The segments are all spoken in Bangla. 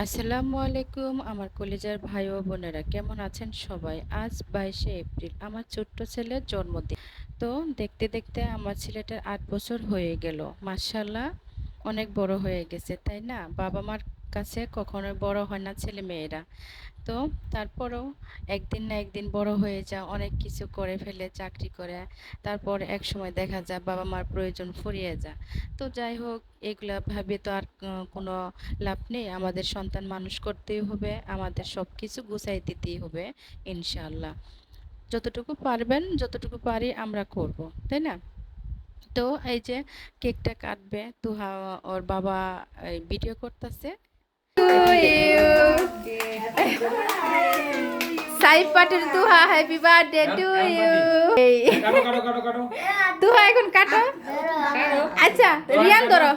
আসসালামু আলাইকুম আমার কলিজার ভাই ও বোনেরা, কেমন আছেন সবাই? আজ 22শে এপ্রিল, আমার ছোট্ট ছেলের জন্মদিন। তো দেখতে দেখতে আমার ছেলেটার 8 বছর হয়ে গেল। মাশাআল্লাহ, অনেক বড় হয়ে গেছে, তাই না? বাবা মার কাছে কখনোই বড় হয় না ছেলে মেয়েরা। তো তারপরেও একদিন না একদিন বড় হয়ে যায়, অনেক কিছু করে ফেলে, চাকরি করে। তারপর এক সময় দেখা যায় বাবা মার প্রয়োজন ফুরিয়ে যায়। তো যাই হোক, এগুলা ভাবে তো আর কোনো লাভ নেই। আমাদের সন্তান মানুষ করতেই হবে, আমাদের সব কিছু গুছাই দিতেই হবে ইনশাআল্লাহ। যতটুকু পারবেন, যতটুকু পারি আমরা করব, তাই না? তো এই যে কেকটা কাটবে, তো ওর বাবা ভিডিও করতেছে, এখন দেখুন। সাইফ পাটের Tuha happy birthday to you. Tuha এখন কাটো। আচ্ছা রিয়ান ধরো।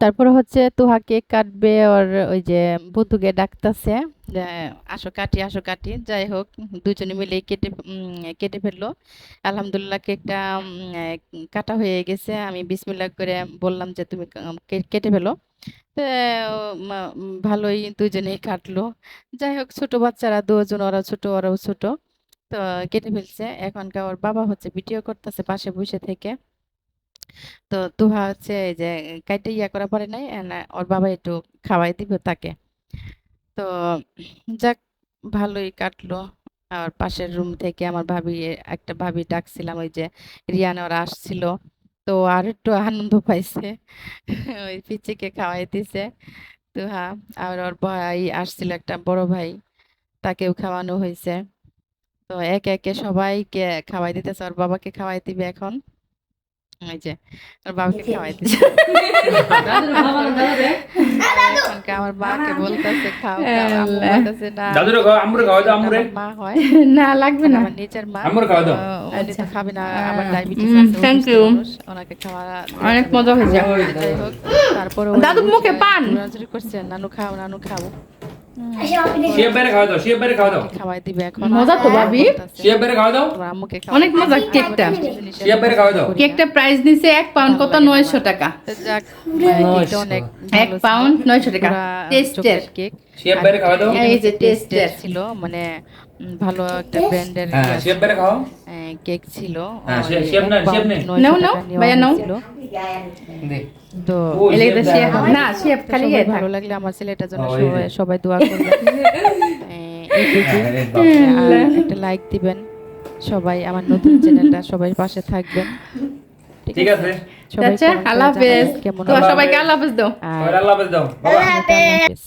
তারপরে হচ্ছে তুহা কেক কাটবে, ওর ওই যে বন্ধুকে ডাকতেছে যে আসো কাটি, আসো কাটি। যাই হোক, দুজনে মিলে কেটে ফেললো। আলহামদুলিল্লাহ, কেকটা কাটা হয়ে গেছে। আমি বিসমিল্লাহ করে বললাম যে তুমি কেটে ফেলো। তো ভালোই দুজনেই কাটলো। যাই হোক, ছোট বাচ্চারা দুজন, ওরা ছোট ওরাও ছোট। তো কেটে ফেলছে। এখনকার ওর বাবা হচ্ছে ভিডিও করতেছে পাশে বসে থেকে। তো তুহা হচ্ছে এই যে কাইটে ইয়া করা পরে নাই, ওর বাবা একটু খাওয়াই দিবে তাকে। তো যাক, ভালোই কাটলো। আর পাশের রুম থেকে আমার ভাবি, একটা ভাবি ডাকছিলাম, ওই যে রিয়ান ওরা আসছিল। তো আর একটু আনন্দ পাইছে। ওই পিচিকে খাওয়াই দিছে তুহা। আর ওর ভাই আসছিল, একটা বড় ভাই, তাকেও খাওয়ানো হয়েছে। তো একে একে সবাইকে খাওয়াই দিতেছে, ওর বাবাকে খাওয়াই দিবে এখন। ওই যে ওর বাবাকে খাওয়াই দিচ্ছে। এখনকার আমার মাকে বলতেছে খাও খাও, আম্মু বলতেছে না, দাদুরে খাও, আম্মুরে খাওয়া দাও, আম্মুরে। আমার মা হয়, না লাগবে না। আমার নিজের মা। আম্মুরে খাওয়া দাও। উনি তো আচ্ছা। খাবে না, আবার ডায়াবেটিস আছে, থ্যাংক অসুস্থ ইউ। মানুষ, ওনাকে খাওয়া অনেক মজা হয়েছে। যাই হোক, তারপরে দাদু মুখে পান। জোরাজুরি করছে, নানু খাও, নানু খাও। শেফ বাইরে খাওয়া দাও, শেফ বাইরে খাওয়া দাও, আমাকে খাওয়াই দিবে এখন। মজা তো ভাবি। বলতাছে, শেফ বাইরে খাওয়া দাও, তোমার আম্মুকে অনেক মজা কেকটা। শেফ বাইরে খাওয়া দাও। কেকটা প্রাইস নিছে 1 পাউন্ড কত 900 টাকা। তো যাক, কেকটা অনেক 1 পাউন্ড 900 টাকা। টেস্টের কেক। শেফ বাইরে খাওয়া দাও। এই যে টেস্টের ছিল, মানে ভালো একটা ব্র্যান্ডের হ্যাঁ, শেফ বাইরে খাও। কেক ছিল। হ্যাঁ, ওই শেফ না, 1 শেফ পাউন্ড নেই। 900 নাও, নাও, টাকা নেওয়া ভাইয়া নাও। হয়েছিল। দে। তো ও, এলে তো শেফ শেফ বাইরে না, শেফ খালি সবাই থাক। ভালো লাগলে আমার ছেলেটার জন্য ও, এই যে। সবাই সবাই দোয়া করবেন। এইটুকু। আর একটা লাইক দিবেন সবাই, আমার নতুন চ্যানেলটা, সবাই পাশে থাকবেন। ঠিক আছে। সবাই আচ্ছা comment করে আল্লাহ হাফেজ। জানাবেন কেমন তো আল্লাহ সবাইকে হাফেজ। আল্লাহ হাফেজ দাও। আর আল্লাহ হাফেজ দাও বাবা। আল্লাহ হাফেজ।